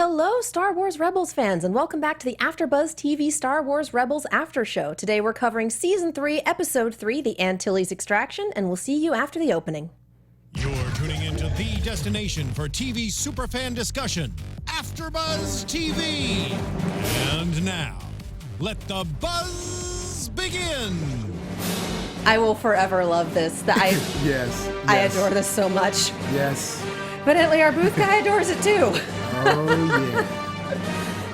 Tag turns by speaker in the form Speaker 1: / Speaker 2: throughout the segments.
Speaker 1: Hello, Star Wars Rebels fans, and welcome back to the AfterBuzz TV Star Wars Rebels After Show. Today we're covering Season 3, Episode 3, The Antilles Extraction, and we'll see you after the opening.
Speaker 2: You're tuning into the destination for TV superfan discussion, AfterBuzz TV. And now, let the buzz begin.
Speaker 1: I will forever love this.
Speaker 3: Yes.
Speaker 1: I adore this so much.
Speaker 3: Yes.
Speaker 1: Evidently, our booth guy adores it too.
Speaker 3: Oh, yeah.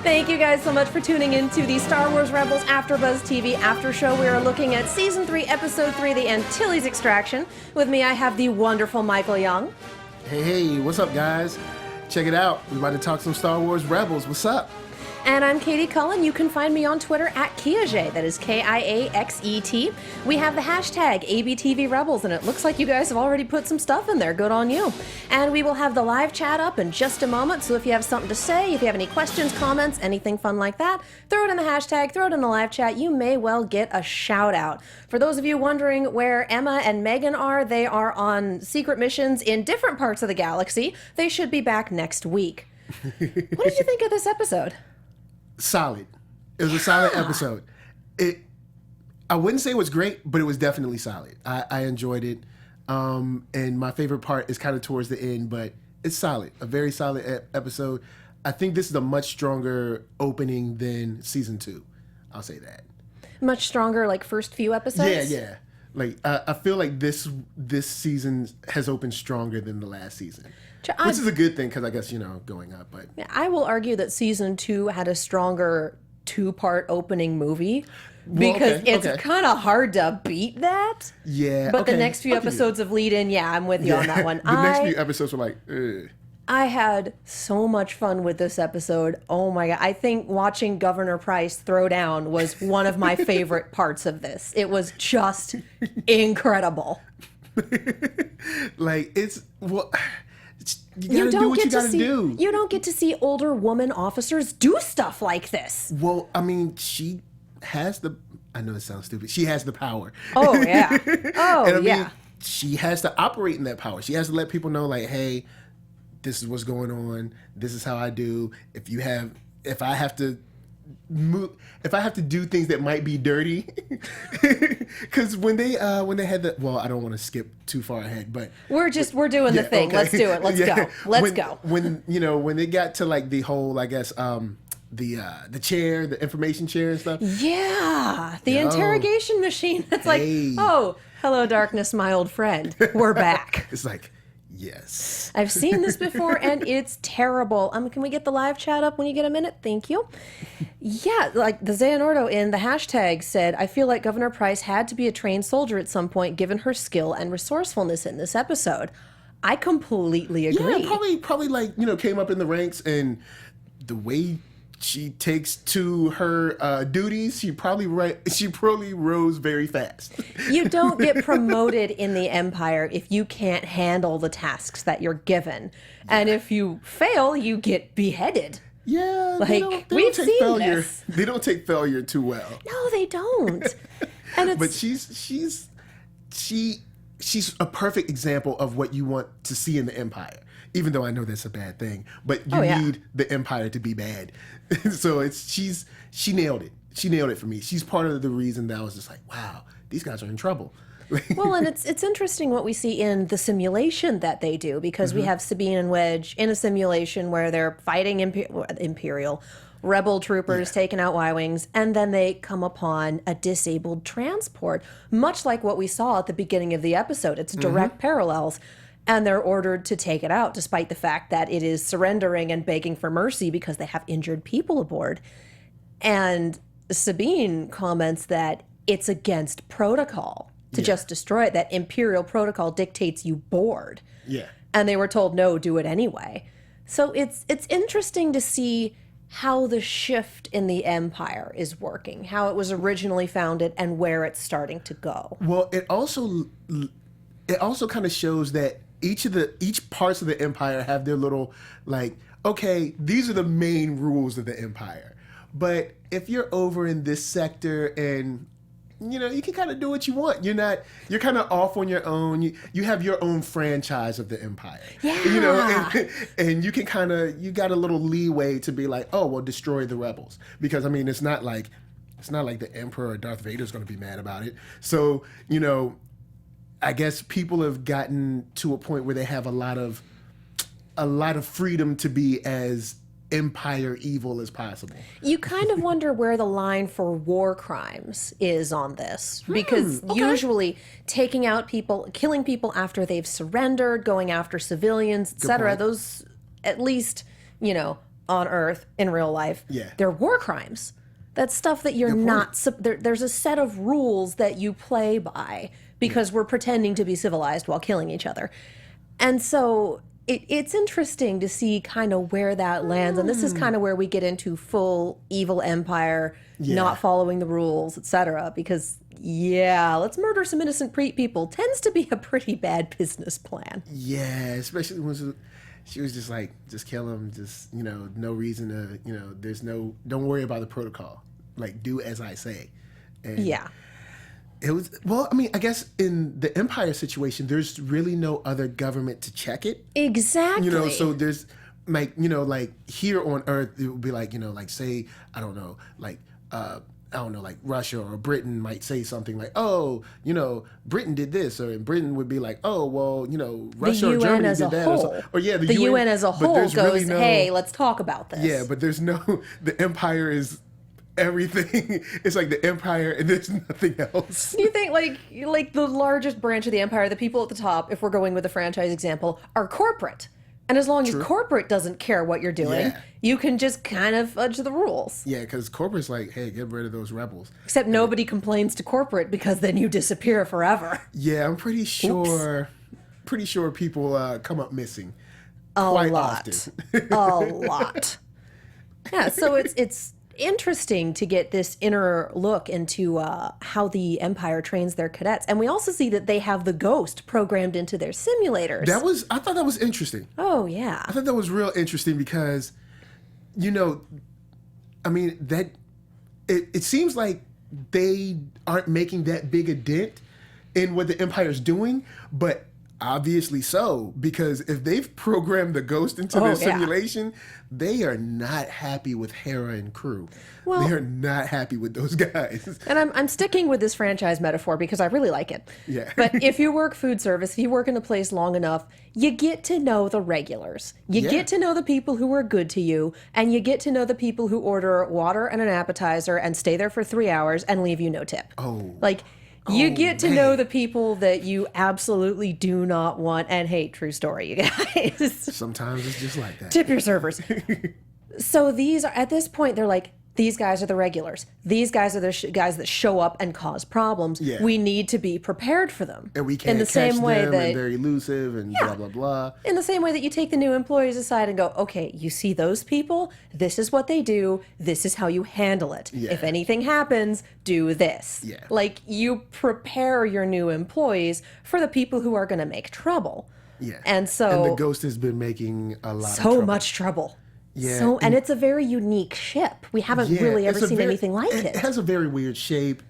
Speaker 1: Thank you guys so much for tuning into the Star Wars Rebels AfterBuzz TV After Show. We are looking at Season 3, Episode 3, The Antilles Extraction. With me, I have the wonderful Michael Young.
Speaker 3: Hey, what's up, guys? Check it out. We're about to talk some Star Wars Rebels. What's up?
Speaker 1: And I'm Katie Cullen. You can find me on Twitter at Kiaxet. That is Kiaxet. We have the hashtag ABTVRebels, and it looks like you guys have already put some stuff in there. Good on you. And we will have the live chat up in just a moment, so if you have something to say, if you have any questions, comments, anything fun like that, throw it in the hashtag, throw it in the live chat. You may well get a shout out. For those of you wondering where Emma and Megan are, they are on secret missions in different parts of the galaxy. They should be back next week. What did you think of this episode?
Speaker 3: Solid. It was a solid episode. I wouldn't say it was great, but it was definitely solid. I enjoyed it. And my favorite part is kind of towards the end, but it's solid. A very solid episode. I think this is a much stronger opening than season 2. I'll say that.
Speaker 1: Much stronger, like first few episodes?
Speaker 3: Yeah. Like I feel like this season has opened stronger than the last season. Which is a good thing because I guess, going up. But
Speaker 1: I will argue that season 2 had a stronger 2-part opening movie because it's kind of hard to beat that.
Speaker 3: Yeah.
Speaker 1: But the next few episodes of lead in, I'm with you on that one.
Speaker 3: The next few episodes were like, ugh.
Speaker 1: I had so much fun with this episode. Oh my God. I think watching Governor Price throw down was one of my favorite parts of this. It was just incredible.
Speaker 3: Like, you gotta do what you gotta do.
Speaker 1: You don't get to see older woman officers do stuff like this.
Speaker 3: Well, I mean, she has I know it sounds stupid. She has the power.
Speaker 1: Oh, yeah.
Speaker 3: She has to operate in that power. She has to let people know, like, hey, this is what's going on. This is how I do. If I have to do things that might be dirty, because when they had I don't want to skip too far ahead, but
Speaker 1: we're doing the thing. Okay. Let's do it. Let's go.
Speaker 3: When they got to like the whole, I guess, the chair, the information chair and stuff.
Speaker 1: Yeah, the interrogation machine. It's like, oh, hello, darkness, my old friend. We're back.
Speaker 3: It's like, yes.
Speaker 1: I've seen this before, and it's terrible. Can we get the live chat up when you get a minute? Thank you. Yeah, like the Xehanordo in the hashtag said, I feel like Governor Price had to be a trained soldier at some point, given her skill and resourcefulness in this episode. I completely agree.
Speaker 3: Yeah, probably like, came up in the ranks, and the way she takes to her duties, she probably rose very fast.
Speaker 1: You don't get promoted in the Empire if you can't handle the tasks that you're given. And if you fail, you get beheaded.
Speaker 3: Yeah,
Speaker 1: we've seen
Speaker 3: failure.
Speaker 1: this.
Speaker 3: They don't take failure too well.
Speaker 1: No, they don't. And
Speaker 3: but she's a perfect example of what you want to see in the Empire. Even though I know that's a bad thing, but you need the Empire to be bad. So she nailed it. She nailed it for me. She's part of the reason that I was just like, wow, these guys are in trouble.
Speaker 1: Well, and it's interesting what we see in the simulation that they do, because we have Sabine and Wedge in a simulation where they're fighting Imperial rebel troopers taking out Y-Wings, and then they come upon a disabled transport, much like what we saw at the beginning of the episode. It's direct parallels. And they're ordered to take it out, despite the fact that it is surrendering and begging for mercy because they have injured people aboard. And Sabine comments that it's against protocol to just destroy it, that Imperial protocol dictates you board.
Speaker 3: Yeah.
Speaker 1: And they were told, no, do it anyway. So it's interesting to see how the shift in the Empire is working, how it was originally founded and where it's starting to go.
Speaker 3: Well, it also kind of shows that each parts of the Empire have their little, like, okay, these are the main rules of the Empire. But if you're over in this sector and you can kind of do what you want. You're kind of off on your own. You have your own franchise of the Empire.
Speaker 1: Yeah.
Speaker 3: And you can you got a little leeway to be like, oh, well, destroy the rebels. Because, I mean, it's not like the Emperor or Darth Vader is going to be mad about it. So, I guess people have gotten to a point where they have a lot of freedom to be as Empire evil as possible.
Speaker 1: You kind of wonder where the line for war crimes is on this, because usually taking out people, killing people after they've surrendered, going after civilians, etc., those, at least, on Earth in real life, they're war crimes. That's stuff that you're not, there's a set of rules that you play by because we're pretending to be civilized while killing each other. And so it's interesting to see kind of where that lands. And this is kind of where we get into full evil empire, not following the rules, etc. Because, let's murder some innocent people tends to be a pretty bad business plan.
Speaker 3: Yeah, especially when she was just like, just kill him, just, no reason to, don't worry about the protocol. Like, do as I say. And it was, well, I mean, I guess in the Empire situation, there's really no other government to check it.
Speaker 1: Exactly.
Speaker 3: So there's like here on Earth, it would be like, say, I don't know, like Russia or Britain might say something like, oh, Britain did this, or Britain would be like, oh, well, Russia or Germany did that. Or the
Speaker 1: UN as a whole goes, really hey, let's talk about this.
Speaker 3: Yeah, but there's the Empire is everything. It's like the Empire and there's nothing else.
Speaker 1: You think like the largest branch of the Empire, the people at the top, if we're going with the franchise example, are corporate. And as long as corporate doesn't care what you're doing, you can just kind of fudge the rules.
Speaker 3: Yeah, because corporate's like, hey, get rid of those rebels.
Speaker 1: Except nobody complains to corporate because then you disappear forever.
Speaker 3: Yeah, I'm pretty sure people come up missing
Speaker 1: a
Speaker 3: quite
Speaker 1: lot.
Speaker 3: often.
Speaker 1: A lot. Yeah, so it's interesting to get this inner look into how the Empire trains their cadets. And we also see that they have the Ghost programmed into their simulators.
Speaker 3: I thought that was interesting.
Speaker 1: Oh, yeah.
Speaker 3: I thought that was real interesting because, I mean, that it seems like they aren't making that big a dent in what the Empire's doing, but obviously so, because if they've programmed the Ghost into their simulation, they are not happy with Hera and crew. Well, they are not happy with those guys.
Speaker 1: And I'm sticking with this franchise metaphor because I really like it.
Speaker 3: Yeah.
Speaker 1: But if you work food service, if you work in a place long enough, you get to know the regulars. You get to know the people who are good to you, and you get to know the people who order water and an appetizer and stay there for 3 hours and leave you no tip. You get to know the people that you absolutely do not want and hate. True story, you guys.
Speaker 3: Sometimes it's just like that.
Speaker 1: Tip your servers. So these are, at this point, they're like, these guys are the regulars. These guys are the guys that show up and cause problems.
Speaker 3: Yeah.
Speaker 1: We need to be prepared for them.
Speaker 3: And we can't catch them, and they're elusive, and blah, blah, blah.
Speaker 1: In the same way that you take the new employees aside and go, okay, you see those people? This is what they do. This is how you handle it.
Speaker 3: Yeah.
Speaker 1: If anything happens, do this.
Speaker 3: Yeah.
Speaker 1: Like, you prepare your new employees for the people who are going to make trouble.
Speaker 3: Yeah.
Speaker 1: And
Speaker 3: the Ghost has been making a lot of trouble.
Speaker 1: So much trouble.
Speaker 3: Yeah.
Speaker 1: And it's a very unique ship. We haven't really ever seen anything like it.
Speaker 3: It has a very weird shape.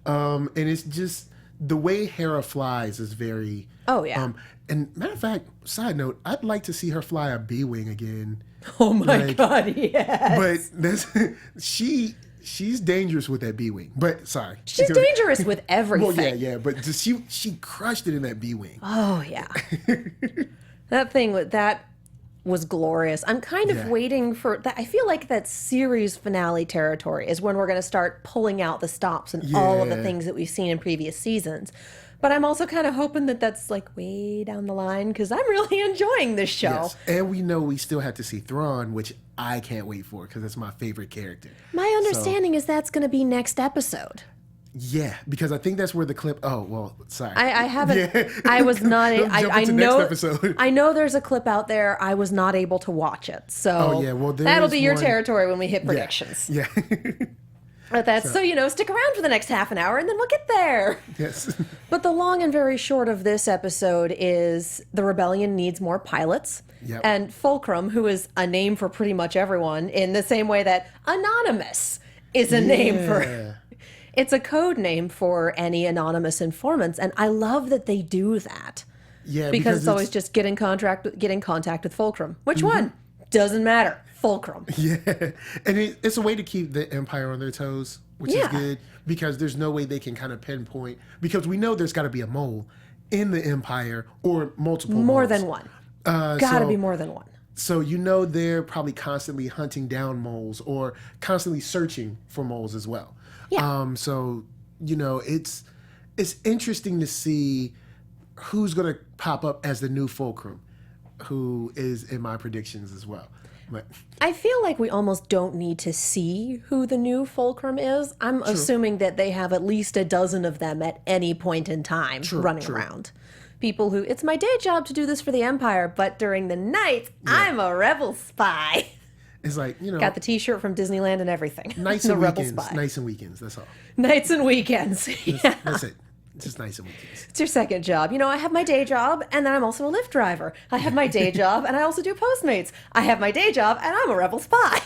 Speaker 3: And it's just, the way Hera flies is very...
Speaker 1: Oh, yeah.
Speaker 3: And matter of fact, side note, I'd like to see her fly a B-Wing again.
Speaker 1: Oh, my God, yes.
Speaker 3: But she's dangerous with that B-Wing. But, sorry.
Speaker 1: She's dangerous with everything.
Speaker 3: Well, yeah. But she crushed it in that B-Wing.
Speaker 1: Oh, yeah. That was glorious. I'm kind of waiting for that. I feel like that series finale territory is when we're going to start pulling out the stops and all of the things that we've seen in previous seasons. But I'm also kind of hoping that that's like way down the line because I'm really enjoying this show.
Speaker 3: Yes. And we know we still have to see Thrawn, which I can't wait for because it's my favorite character.
Speaker 1: My understanding is that's going to be next episode.
Speaker 3: Yeah, because I think that's where the clip. Oh well, sorry.
Speaker 1: I haven't. Yeah. I was not. I know.
Speaker 3: Next episode.
Speaker 1: I know there's a clip out there. I was not able to watch it. So that'll be your territory when we hit predictions.
Speaker 3: Yeah.
Speaker 1: But that's so stick around for the next half an hour and then we'll get there.
Speaker 3: Yes.
Speaker 1: But the long and very short of this episode is the rebellion needs more pilots.
Speaker 3: Yep.
Speaker 1: And Fulcrum, who is a name for pretty much everyone, in the same way that Anonymous is a name for It's a code name for any anonymous informants, and I love that they do that.
Speaker 3: Yeah,
Speaker 1: Because it's always just get in contact with Fulcrum. Which one? Doesn't matter. Fulcrum.
Speaker 3: Yeah, and it's a way to keep the Empire on their toes, which is good, because there's no way they can kind of pinpoint, because we know there's got to be a mole in the Empire, or multiple
Speaker 1: More
Speaker 3: moles.
Speaker 1: than one. Gotta be more than one.
Speaker 3: So they're probably constantly hunting down moles, or constantly searching for moles as well.
Speaker 1: Yeah.
Speaker 3: So it's interesting to see who's going to pop up as the new Fulcrum, who is in my predictions as well. But
Speaker 1: I feel like we almost don't need to see who the new Fulcrum is. I'm assuming that they have at least a dozen of them at any point in time running around. People who, it's my day job to do this for the Empire, but during the night, I'm a rebel spy.
Speaker 3: It's like,
Speaker 1: Got the t-shirt from Disneyland and everything.
Speaker 3: Nights
Speaker 1: the
Speaker 3: and
Speaker 1: rebel
Speaker 3: weekends.
Speaker 1: spy.
Speaker 3: Nights and weekends, that's all.
Speaker 1: Nights and weekends.
Speaker 3: That's it. It's just nights and weekends.
Speaker 1: It's your second job. I have my day job, and then I'm also a Lyft driver. I have my day job, and I also do Postmates. I have my day job, and I'm a rebel spy.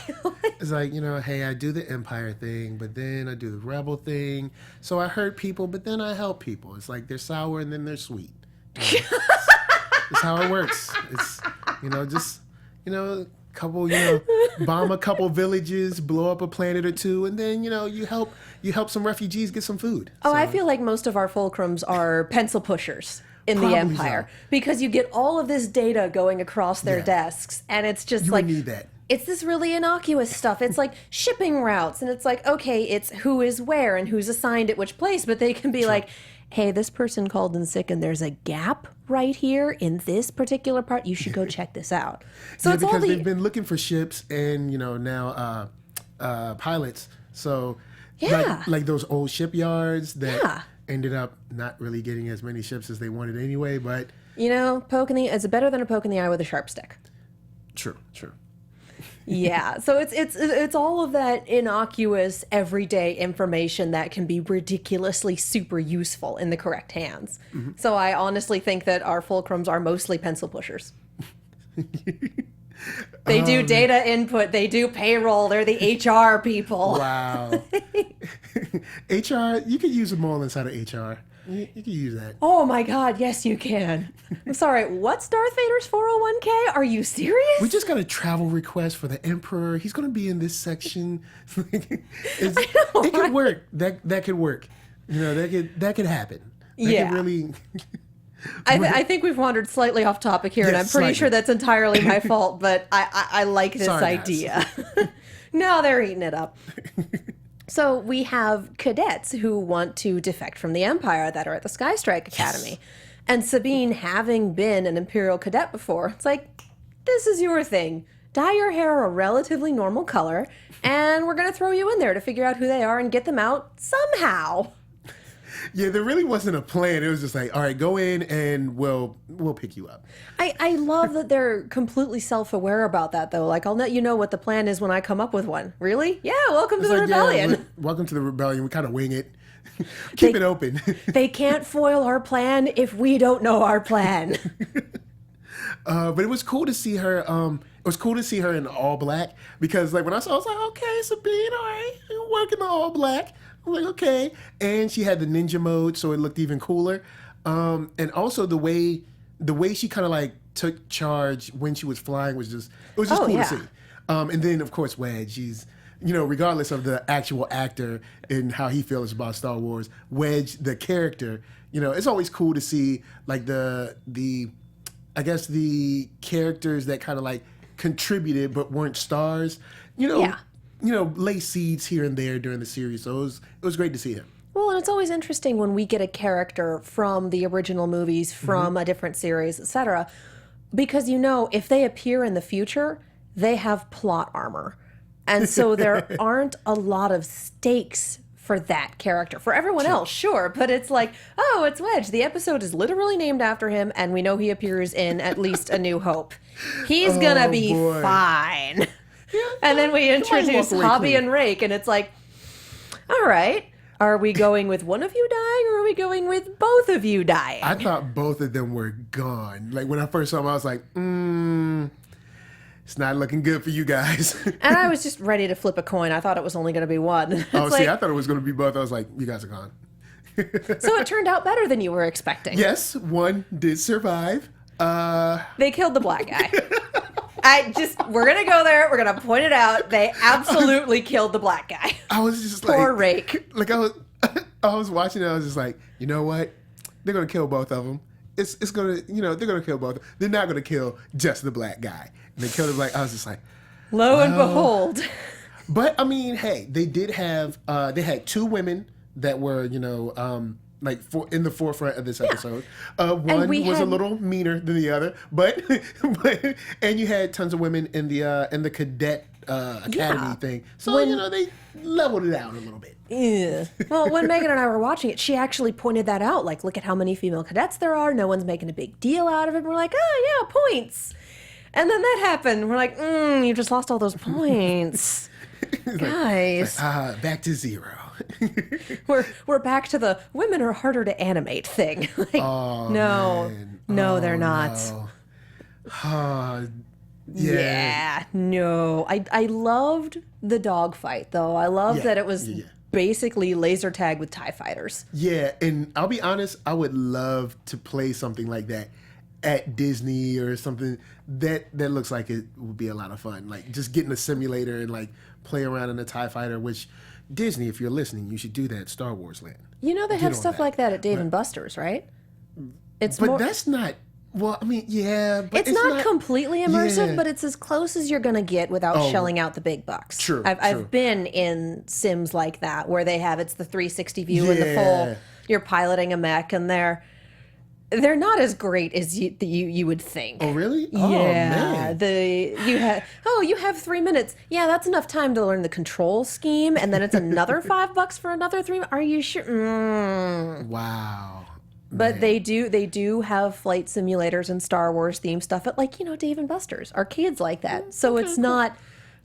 Speaker 3: It's like, hey, I do the Empire thing, but then I do the rebel thing. So I hurt people, but then I help people. It's like they're sour and then they're sweet. That's how it works. It's, couple, bomb a couple villages, blow up a planet or two, and then, you help some refugees get some food.
Speaker 1: Oh, I feel like most of our Fulcrums are pencil pushers in the
Speaker 3: Probably
Speaker 1: Empire.
Speaker 3: so.
Speaker 1: Because you get all of this data going across their desks, and it's just
Speaker 3: You would need that.
Speaker 1: It's this really innocuous stuff. It's like shipping routes, and it's like, okay, it's who is where and who's assigned at which place, but they can be like, hey, this person called in sick and there's a gap right here in this particular part. You should go check this out. So it's
Speaker 3: because
Speaker 1: all
Speaker 3: they've been looking for ships and, now pilots. So like those old shipyards that ended up not really getting as many ships as they wanted anyway, but...
Speaker 1: it's better than a poke in the eye with a sharp stick.
Speaker 3: True.
Speaker 1: Yeah, so it's all of that innocuous everyday information that can be ridiculously super useful in the correct hands. Mm-hmm. So I honestly think that our Fulcrums are mostly pencil pushers. They do data input, they do payroll, they're the HR people.
Speaker 3: Wow. HR, you could use a mole inside of HR. You could use that.
Speaker 1: Oh my God, yes you can. I'm sorry, what's Darth Vader's 401k? Are you serious?
Speaker 3: We just got a travel request for the Emperor. He's going to be in this section. It could work. That could work. That could happen. That could really...
Speaker 1: I think we've wandered slightly off topic here, and I'm pretty sure that's entirely my fault, but I like this idea. No, they're eating it up. So we have cadets who want to defect from the Empire that are at the Sky Strike Academy. Yes. And Sabine, having been an Imperial cadet before, it's like, this is your thing. Dye your hair a relatively normal color, and we're going to throw you in there to figure out who they are and get them out somehow.
Speaker 3: Yeah, there really wasn't a plan. It was just like, all right, go in and we'll pick you up.
Speaker 1: I love that they're completely self-aware about that, though. Like, I'll let you know what the plan is when I come up with one. Really? Yeah, welcome to the rebellion.
Speaker 3: Yeah, welcome to the rebellion. We kind of wing it. Keep it open.
Speaker 1: They can't foil our plan if we don't know our plan.
Speaker 3: But it was cool to see her. It was cool to see her in all black, because like when I saw, I was like, okay, Sabine, all right, you're working the all black. I'm like, okay. And she had the ninja mode, so it looked even cooler. And also the way she kind of like took charge when she was flying was just cool to see. And then of course Wedge, he's, regardless of the actual actor and how he feels about Star Wars, Wedge, the character, it's always cool to see like I guess the characters that kind of like contributed but weren't stars, lay seeds here and there during the series. So it was great to see him.
Speaker 1: Well, and it's always interesting when we get a character from the original movies, from a different series, etc. Because if they appear in the future, they have plot armor. And so there aren't a lot of stakes for that character. For everyone else, sure, but it's like, oh, it's Wedge. The episode is literally named after him, and we know he appears in at least A New Hope. He's gonna be fine. Yeah, and then we introduce Hobby and Rake, and it's like, all right, are we going with one of you dying, or are we going with both of you dying?
Speaker 3: I thought both of them were gone. Like when I first saw them, I was like, it's not looking good for you guys.
Speaker 1: And I was just ready to flip a coin. I thought it was only going to be one.
Speaker 3: I thought it was going to be both. I was like, you guys are gone.
Speaker 1: So it turned out better than you were expecting.
Speaker 3: Yes, one did survive.
Speaker 1: They killed the black guy. We're going to go there. We're going to point it out. They absolutely killed the black guy.
Speaker 3: I was just
Speaker 1: Poor Rake.
Speaker 3: Like I was watching it. I was just like, you know what? They're going to kill both of them. It's going to, they're going to kill both. They're not going to kill just the black guy. And they killed the black. I was just like,
Speaker 1: lo and behold.
Speaker 3: But I mean, hey, they did have, they had 2 women that were, in the forefront of this episode. One was a little meaner than the other, but and you had tons of women in the cadet academy thing. So they leveled it out a little bit.
Speaker 1: Yeah. Well, when Megan and I were watching it, she actually pointed that out. Like, look at how many female cadets there are. No one's making a big deal out of it. And we're like, oh yeah, points. And then that happened. We're like, you just lost all those points, guys.
Speaker 3: Back to 0.
Speaker 1: We're back to the women are harder to animate thing. Like, no, they're not.
Speaker 3: No.
Speaker 1: Yeah, no. I loved the dogfight though. I loved that it was basically laser tag with TIE fighters.
Speaker 3: Yeah, and I'll be honest, I would love to play something like that at Disney or something that looks like it would be a lot of fun. Like just getting a simulator and like play around in a TIE fighter, which Disney, if you're listening, you should do that at Star Wars Land.
Speaker 1: They have stuff like that at Dave & Buster's, right?
Speaker 3: But that's not. Well, I mean, yeah, but
Speaker 1: it's not completely immersive, but it's as close as you're going to get without shelling out the big bucks.
Speaker 3: True.
Speaker 1: I've been in sims like that where it's the 360 view and the full. You're piloting a mech, and they're not as great as you would think.
Speaker 3: Oh, really?
Speaker 1: Yeah.
Speaker 3: Oh, man.
Speaker 1: You have 3 minutes. Yeah, that's enough time to learn the control scheme, and then it's another $5 for another 3. Are you sure?
Speaker 3: Wow.
Speaker 1: But they do have flight simulators and Star Wars themed stuff at Dave & Buster's arcades like that. So it's not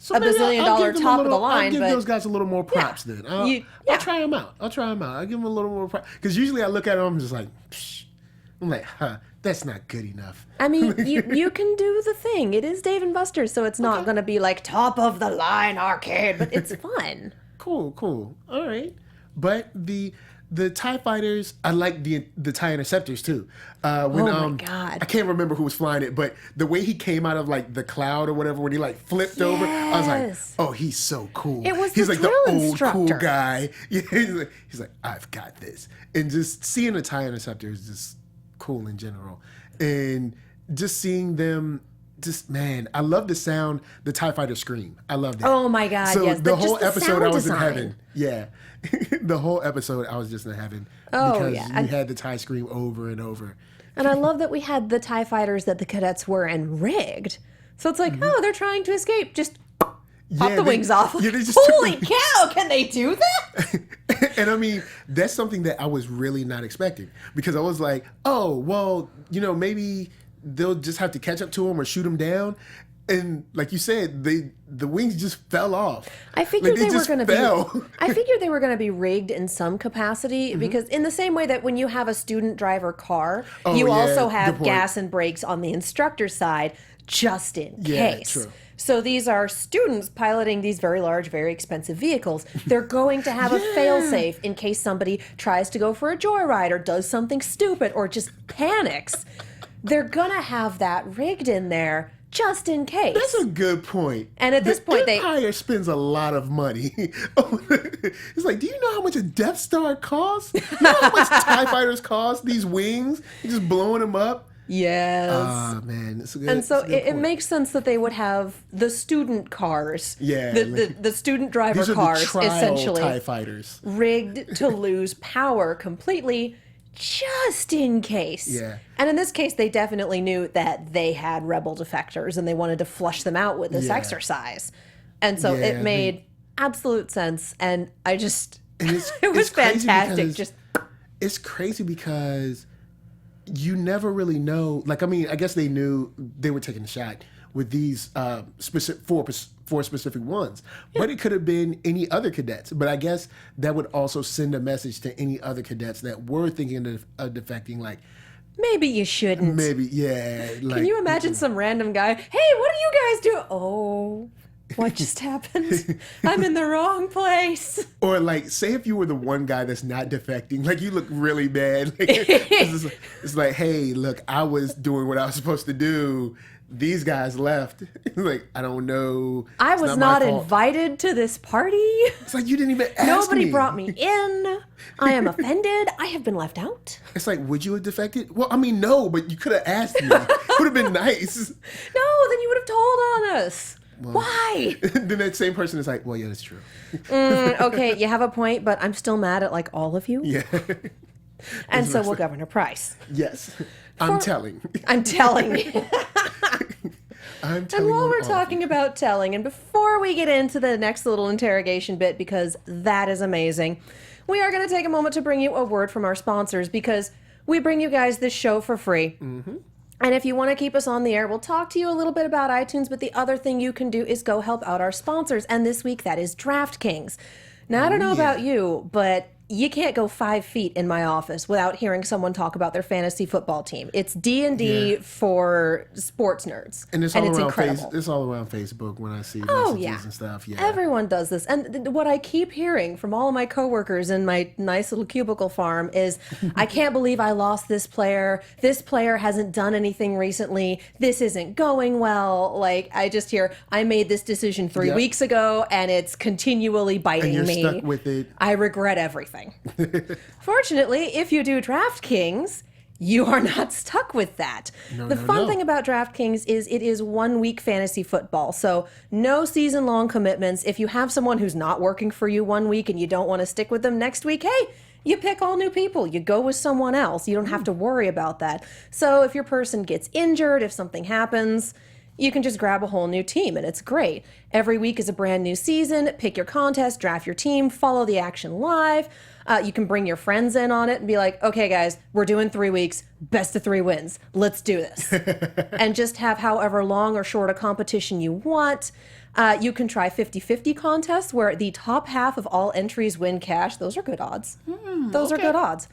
Speaker 1: a bazillion dollar top of the line.
Speaker 3: I'll give those guys a little more props then. I'll try them out. I'll give them a little more props because usually I look at them and I'm just like, psh. I'm like, that's not good enough.
Speaker 1: I mean, you can do the thing. It is Dave & Buster's, so it's not going to be like top of the line arcade, but it's fun.
Speaker 3: Cool. All right. But the TIE fighters, I like the TIE interceptors too.
Speaker 1: Oh my God.
Speaker 3: I can't remember who was flying it, but the way he came out of like the cloud or whatever when he like flipped over, I was like, oh, he's so cool.
Speaker 1: It was
Speaker 3: he's
Speaker 1: the
Speaker 3: like
Speaker 1: drill
Speaker 3: the old
Speaker 1: instructor.
Speaker 3: cool guy. Yeah, he's like, I've got this. And just seeing a TIE interceptor is just cool in general. And just seeing them, man, I love the sound the TIE fighters scream. I love that.
Speaker 1: Oh my God,
Speaker 3: so
Speaker 1: yes.
Speaker 3: the
Speaker 1: But
Speaker 3: whole
Speaker 1: just the
Speaker 3: episode
Speaker 1: sound
Speaker 3: I was
Speaker 1: design.
Speaker 3: in heaven. Yeah. The whole episode I was just in heaven.
Speaker 1: Oh,
Speaker 3: because
Speaker 1: yeah.
Speaker 3: you had the TIE scream over and over.
Speaker 1: And I love that we had the TIE fighters that the cadets were and rigged. So it's like, oh, they're trying to escape. Just pop the wings off.
Speaker 3: Yeah, they just
Speaker 1: Holy cow, can they do that?
Speaker 3: And I mean, that's something that I was really not expecting because I was like, oh, well, maybe they'll just have to catch up to him or shoot him down. And like you said, the wings just fell off.
Speaker 1: I figured
Speaker 3: like,
Speaker 1: they were going to be. I
Speaker 3: figured
Speaker 1: they were going to be rigged in some capacity because in the same way that when you have a student driver car, you also have gas and brakes on the instructor side just in case.
Speaker 3: True.
Speaker 1: So these are students piloting these very large, very expensive vehicles. They're going to have a fail-safe in case somebody tries to go for a joyride or does something stupid or just panics. They're going to have that rigged in there just in case.
Speaker 3: That's a good point.
Speaker 1: And at this point,
Speaker 3: Empire spends a lot of money. It's like, do you know how much a Death Star costs? You know how much TIE fighters cost? These wings? You're just blowing them up?
Speaker 1: Yes.
Speaker 3: Ah, man. It's a good,
Speaker 1: and so
Speaker 3: it's a good
Speaker 1: it
Speaker 3: point.
Speaker 1: makes sense that they would have the student cars,
Speaker 3: Yeah,
Speaker 1: the student driver
Speaker 3: these are
Speaker 1: cars,
Speaker 3: the trial
Speaker 1: essentially
Speaker 3: TIE fighters.
Speaker 1: rigged to lose power completely, just in case.
Speaker 3: Yeah.
Speaker 1: And in this case, they definitely knew that they had rebel defectors, and they wanted to flush them out with this exercise, and so it made absolute sense. And I just, it was fantastic.
Speaker 3: It's crazy because you never really know. Like, I mean, I guess they knew they were taking a shot with these specific four specific ones, but it could have been any other cadets. But I guess that would also send a message to any other cadets that were thinking of defecting, like,
Speaker 1: maybe you shouldn't.
Speaker 3: Maybe, yeah. Like,
Speaker 1: Can you imagine some random guy? Hey, what are you guys doing? Oh, what just happened? I'm in the wrong place.
Speaker 3: Or like, say if you were the one guy that's not defecting, like you look really bad. Like, it's like, hey, look, I was doing what I was supposed to do. These guys left. Like, I don't know.
Speaker 1: I
Speaker 3: It's
Speaker 1: was
Speaker 3: my
Speaker 1: not
Speaker 3: fault.
Speaker 1: invited to this party.
Speaker 3: It's like you didn't even ask
Speaker 1: Nobody
Speaker 3: me.
Speaker 1: brought me in. I am offended. I have been left out.
Speaker 3: It's like, would you have defected? Well, I mean, no, but you could have asked me. It would have been nice.
Speaker 1: No, then you would have told on us. Why?
Speaker 3: Then that same person is like, well, yeah, that's true.
Speaker 1: Okay, you have a point, but I'm still mad at like all of you.
Speaker 3: Yeah.
Speaker 1: And so will Governor Price.
Speaker 3: Yes. I'm telling.
Speaker 1: I'm telling you.
Speaker 3: I'm telling.
Speaker 1: And while
Speaker 3: on
Speaker 1: we're
Speaker 3: all of
Speaker 1: talking about telling, and before we get into the next little interrogation bit, because that is amazing, we are going to take a moment to bring you a word from our sponsors, because we bring you guys this show for free. Mm-hmm. And if you want to keep us on the air, we'll talk to you a little bit about iTunes, but the other thing you can do is go help out our sponsors. And this week, that is DraftKings. Now, I don't know about you, but you can't go 5 feet in my office without hearing someone talk about their fantasy football team. It's D&D for sports nerds.
Speaker 3: And it's all around
Speaker 1: incredible.
Speaker 3: it's all around Facebook when I see
Speaker 1: Oh,
Speaker 3: messages
Speaker 1: yeah.
Speaker 3: and stuff. Yeah.
Speaker 1: Everyone does this. And what I keep hearing from all of my coworkers in my nice little cubicle farm is, I can't believe I lost this player. This player hasn't done anything recently. This isn't going well. Like, I just hear, I made this decision 3 weeks ago and it's continually biting
Speaker 3: and you're
Speaker 1: me.
Speaker 3: stuck with it.
Speaker 1: I regret everything. Fortunately, if you do DraftKings, you are not stuck with that. The fun thing about DraftKings is it is 1 week fantasy football. So no season long commitments. If you have someone who's not working for you 1 week and you don't want to stick with them next week, hey, you pick all new people. You go with someone else. You don't have to worry about that. So if your person gets injured, if something happens, you can just grab a whole new team, and it's great. Every week is a brand new season. Pick your contest, draft your team, follow the action live. You can bring your friends in on it and be like, okay, guys, we're doing 3 weeks. Best of 3 wins. Let's do this. And just have however long or short a competition you want. You can try 50-50 contests where the top half of all entries win cash. Those are good odds. Those are good odds.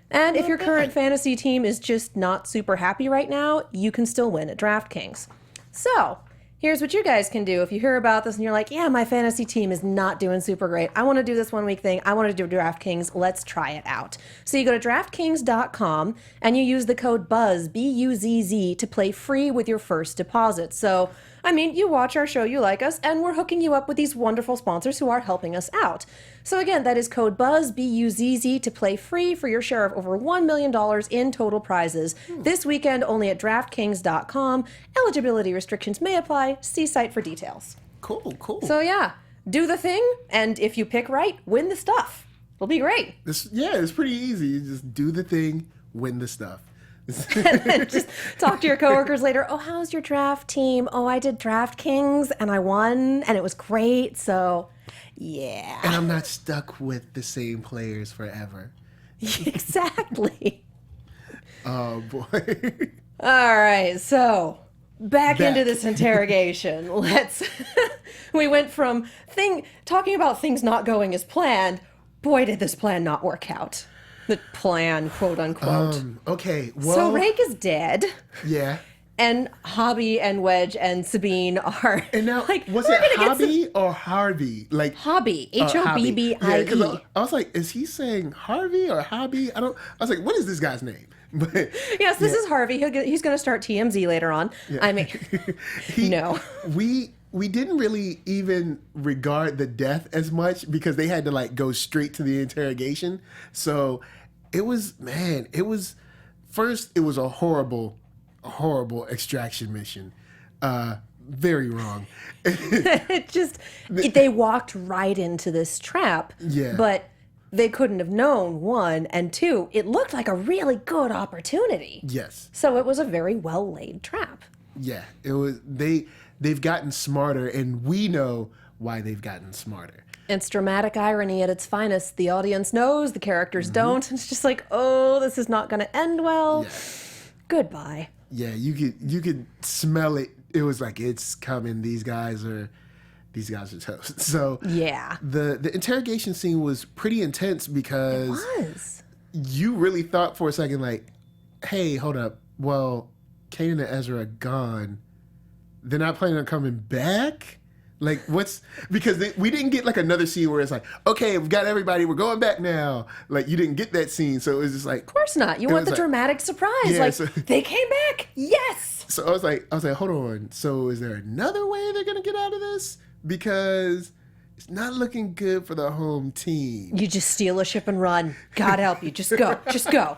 Speaker 1: And if your current fantasy team is just not super happy right now, you can still win at DraftKings. So, here's what you guys can do. If you hear about this and you're like, yeah, my fantasy team is not doing super great. I want to do this 1 week thing. I want to do DraftKings. Let's try it out. So you go to DraftKings.com and you use the code BUZZ, B-U-Z-Z, to play free with your first deposit. So, I mean, you watch our show, you like us, and we're hooking you up with these wonderful sponsors who are helping us out. So again, that is code BUZZ, B-U-Z-Z, to play free for your share of over $1 million in total prizes. This weekend only at DraftKings.com. Eligibility restrictions may apply. See site for details.
Speaker 3: Cool.
Speaker 1: So yeah, do the thing, and if you pick right, win the stuff. It'll be great.
Speaker 3: It's pretty easy. You just do the thing, win the stuff.
Speaker 1: And then just talk to your coworkers later. Oh, how's your draft team? Oh, I did DraftKings and I won and it was great. So, yeah.
Speaker 3: And I'm not stuck with the same players forever.
Speaker 1: Exactly.
Speaker 3: Oh, boy.
Speaker 1: All right. So, back into this interrogation. We went from talking about things not going as planned. Boy, did this plan not work out. The plan, quote unquote.
Speaker 3: Okay, well.
Speaker 1: So Rake is dead.
Speaker 3: Yeah.
Speaker 1: And Hobby and Wedge and Sabine are.
Speaker 3: And now,
Speaker 1: like,
Speaker 3: was
Speaker 1: we're
Speaker 3: it
Speaker 1: gonna get
Speaker 3: Hobby or Harvey? Like
Speaker 1: Hobby,
Speaker 3: Hobby.
Speaker 1: Hobbie.
Speaker 3: Yeah, 'cause I was like, is he saying Harvey or Hobby? I was like, what is this guy's name? But
Speaker 1: Yes, this is Harvey. He's going to start TMZ later on. Yeah. I mean, no.
Speaker 3: We didn't really even regard the death as much because they had to like go straight to the interrogation. So it was a horrible extraction mission. Very wrong.
Speaker 1: They walked right into this trap.
Speaker 3: Yeah.
Speaker 1: But they couldn't have known, one, and two, it looked like a really good opportunity.
Speaker 3: Yes.
Speaker 1: So it was a very well laid trap.
Speaker 3: Yeah. It was they've gotten smarter, and we know why they've gotten smarter.
Speaker 1: It's dramatic irony at its finest. The audience knows, the characters don't. It's just like, oh, this is not going to end well.
Speaker 3: Yeah.
Speaker 1: Goodbye.
Speaker 3: Yeah, you could smell it. It was like, it's coming. These guys are toast. So
Speaker 1: yeah,
Speaker 3: the interrogation scene was pretty intense because
Speaker 1: it was.
Speaker 3: you really thought for a second, like, hey, hold up. Well, Kanan and Ezra are gone. They're not planning on coming back? Like, what's... Because we didn't get, like, another scene where it's like, okay, we've got everybody, we're going back now. Like, you didn't get that scene, so it was just like...
Speaker 1: Of course not. You want the dramatic surprise.
Speaker 3: Yeah,
Speaker 1: like,
Speaker 3: so,
Speaker 1: they came back. Yes!
Speaker 3: So I was like, hold on. So is there another way they're going to get out of this? Because it's not looking good for the home team.
Speaker 1: You just steal a ship and run. God help you. Just go. Just go.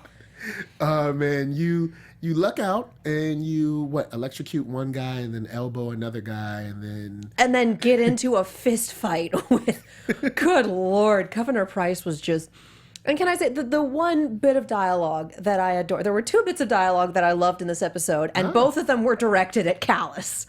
Speaker 3: Man, you luck out and you electrocute one guy and then elbow another guy and then
Speaker 1: get into a fist fight with good Lord, Governor Price was just... And can I say, the one bit of dialogue that I adore, there were two bits of dialogue that I loved in this episode, and both of them were directed at Kallus,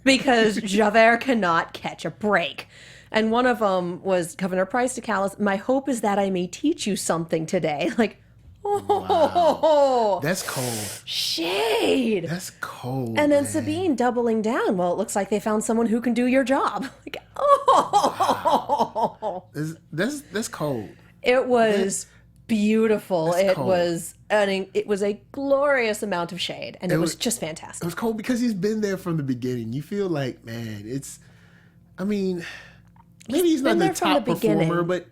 Speaker 1: because Javert cannot catch a break. And one of them was Governor Price to Kallus, my hope is that I may teach you something today. Like,
Speaker 3: wow. That's cold.
Speaker 1: Shade.
Speaker 3: That's cold.
Speaker 1: And then
Speaker 3: man.
Speaker 1: Sabine doubling down. Well, it looks like they found someone who can do your job. Like, oh.
Speaker 3: Wow. That's cold.
Speaker 1: It was beautiful.
Speaker 3: It
Speaker 1: was a glorious amount of shade, and it was just fantastic.
Speaker 3: It was cold because he's been there from the beginning. You feel like, man, maybe he's not the top performer, but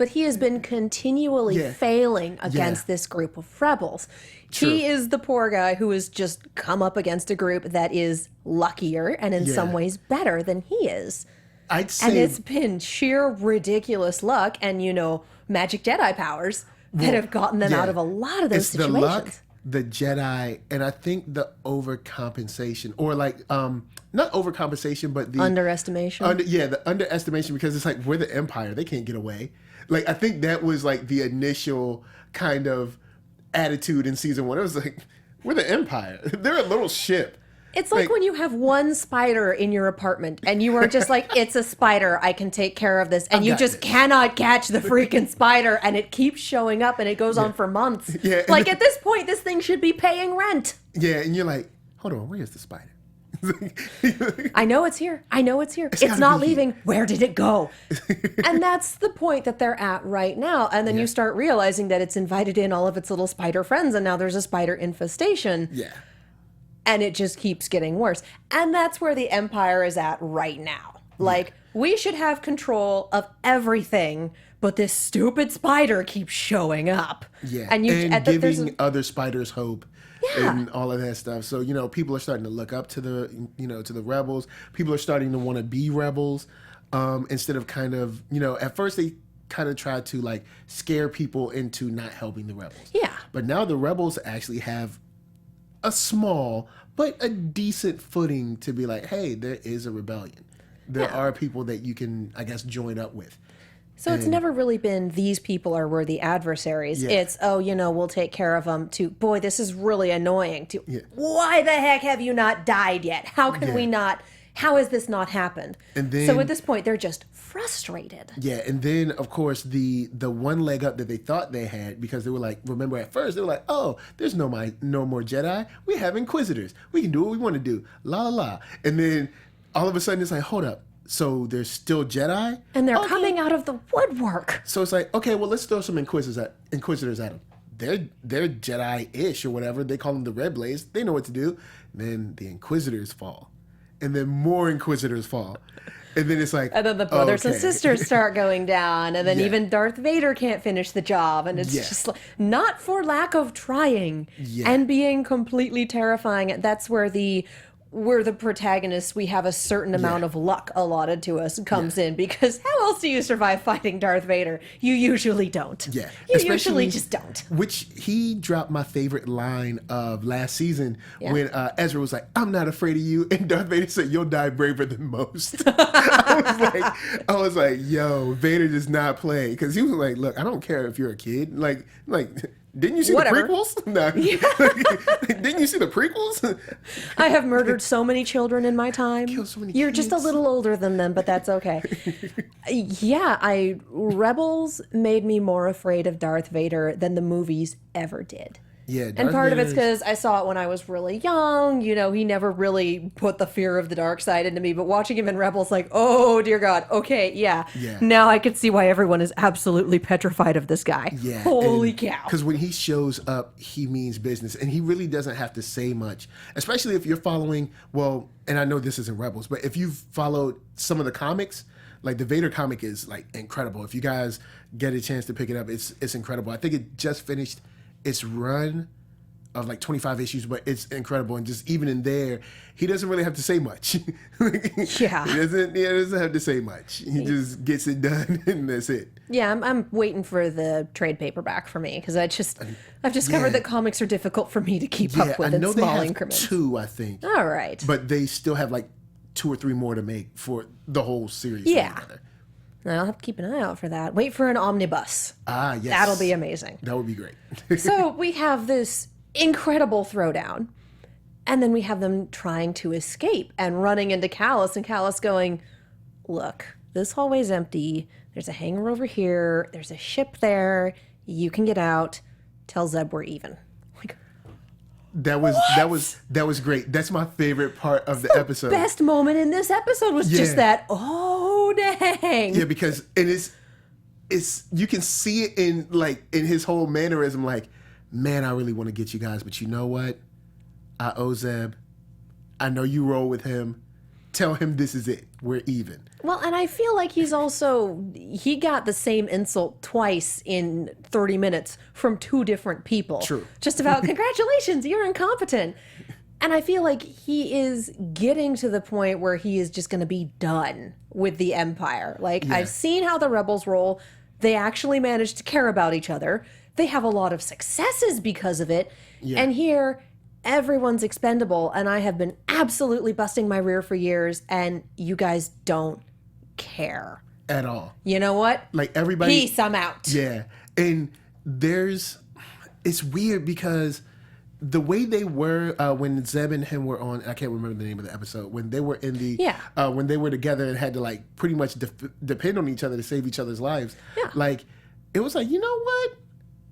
Speaker 1: he has been continually failing against this group of rebels. True. He is the poor guy who has just come up against a group that is luckier and in some ways better than he is.
Speaker 3: I'd say,
Speaker 1: and it's been sheer ridiculous luck and, magic Jedi powers that have gotten them out of a lot of those situations.
Speaker 3: The luck, the Jedi, and I think the overcompensation, or not overcompensation, but the
Speaker 1: underestimation.
Speaker 3: The underestimation, because it's like, we're the Empire, they can't get away. Like, I think that was like the initial kind of attitude in season 1. It was like, we're the Empire. They're a little ship.
Speaker 1: It's like when you have one spider in your apartment and you are just like, it's a spider, I can take care of this. And you just cannot catch the freaking spider and it keeps showing up and it goes on for months. Yeah, like at this point, this thing should be paying rent.
Speaker 3: Yeah, and you're like, hold on, where's the spider?
Speaker 1: I know it's here. It's not leaving. Here. Where did it go? And that's the point that they're at right now. And then you start realizing that it's invited in all of its little spider friends and now there's a spider infestation.
Speaker 3: Yeah. And
Speaker 1: it just keeps getting worse. And that's where the Empire is at right now. Like, we should have control of everything, but this stupid spider keeps showing up.
Speaker 3: Yeah, and giving other spiders hope. And all of that stuff. So, people are starting to look up to the rebels. People are starting to want to be rebels instead of kind of, at first they kind of tried to, scare people into not helping the rebels.
Speaker 1: Yeah.
Speaker 3: But now the rebels actually have a small but a decent footing to be like, hey, there is a rebellion. There are people that you can, I guess, join up with.
Speaker 1: So it's never really been these people are worthy adversaries. Yeah. It's, we'll take care of them, to, boy, this is really annoying, to, why the heck have you not died yet? How can we not, how has this not happened? And then, so at this point, they're just frustrated. Yeah,
Speaker 3: and then, of course, the one leg up that they thought they had, because they were like, remember at first, they were like, oh, there's no more Jedi. We have Inquisitors. We can do what we want to do. La, la, la. And then all of a sudden, it's like, hold up. So there's still Jedi?
Speaker 1: And they're coming out of the woodwork.
Speaker 3: So it's like, okay, well, let's throw some Inquisitors at them. They're Jedi-ish or whatever. They call them the Red Blaze. They know what to do. And then the Inquisitors fall. And then more Inquisitors fall. And then it's like...
Speaker 1: And then the brothers and sisters start going down. And then even Darth Vader can't finish the job. And it's just like, not for lack of trying and being completely terrifying. That's where we're the protagonists, we have a certain amount of luck allotted to us comes in, because how else do you survive fighting Darth Vader? You usually don't.
Speaker 3: Yeah.
Speaker 1: You usually just don't.
Speaker 3: Which he dropped my favorite line of last season when Ezra was like, I'm not afraid of you. And Darth Vader said, you'll die braver than most. I was like, yo, Vader does not play. Because he was like, look, I don't care if you're a kid. Like, didn't you see the prequels? No. Didn't you see the prequels?
Speaker 1: I have murdered so many children in my time.
Speaker 3: Killed so many
Speaker 1: You're
Speaker 3: kids.
Speaker 1: just a little older than them, but that's okay. Rebels made me more afraid of Darth Vader than the movies ever did.
Speaker 3: Yeah,
Speaker 1: And
Speaker 3: Darth
Speaker 1: part of it's
Speaker 3: Vader's-
Speaker 1: because I saw it when I was really young. You know, he never really put the fear of the dark side into me. But watching him in Rebels, like, oh, dear God. Okay, yeah.
Speaker 3: Yeah.
Speaker 1: Now I can see why everyone is absolutely petrified of this guy.
Speaker 3: Yeah.
Speaker 1: Holy cow.
Speaker 3: Because when he shows up, he means business. And he really doesn't have to say much, especially if you're following, well, and I know this isn't Rebels, but if you've followed some of the comics, like the Vader comic is like incredible. If you guys get a chance to pick it up, it's incredible. I think it just finished its run of like 25 issues, but it's incredible. And just even in there, he doesn't really have to say much.
Speaker 1: Yeah.
Speaker 3: He doesn't have to say much. He just gets it done and that's it.
Speaker 1: Yeah, I'm waiting for the trade paperback for me because I've discovered that comics are difficult for me to keep up with
Speaker 3: I
Speaker 1: in
Speaker 3: know they
Speaker 1: small
Speaker 3: have
Speaker 1: increments.
Speaker 3: 2, I think.
Speaker 1: All right.
Speaker 3: But they still have like 2 or 3 more to make for the whole series.
Speaker 1: Yeah.
Speaker 3: together.
Speaker 1: I'll have to keep an eye out for that. Wait for an omnibus.
Speaker 3: Ah, yes.
Speaker 1: That'll be amazing.
Speaker 3: That would be great.
Speaker 1: So we have this incredible throwdown, and then we have them trying to escape and running into Kallus, and Kallus going, look, this hallway's empty. There's a hangar over here. There's a ship there. You can get out. Tell Zeb we're even. Like,
Speaker 3: That was great. That's my favorite part of the episode.
Speaker 1: best moment in this episode was just
Speaker 3: Yeah.
Speaker 1: that, oh, dang.
Speaker 3: Yeah, because it's you can see it in his whole mannerism. Like, man, I really want to get you guys, but you know what? I owe Zeb. I know you roll with him. Tell him this is it. We're even.
Speaker 1: Well, and I feel like he got the same insult twice in 30 minutes from 2 different people.
Speaker 3: True.
Speaker 1: Just about, congratulations, you're incompetent. And I feel like he is getting to the point where he is just going to be done with the Empire. Like, I've seen how the rebels roll. They actually manage to care about each other. They have a lot of successes because of it.
Speaker 3: Yeah.
Speaker 1: And here, everyone's expendable, and I have been absolutely busting my rear for years, and you guys don't care.
Speaker 3: At all.
Speaker 1: You know what?
Speaker 3: Like everybody.
Speaker 1: Peace, I'm out.
Speaker 3: Yeah. And it's weird because the way they were when Zeb and him were on, I can't remember the name of the episode, when they were in the, when they were together and had to like pretty much depend on each other to save each other's lives.
Speaker 1: Yeah.
Speaker 3: Like, it was like, you know what?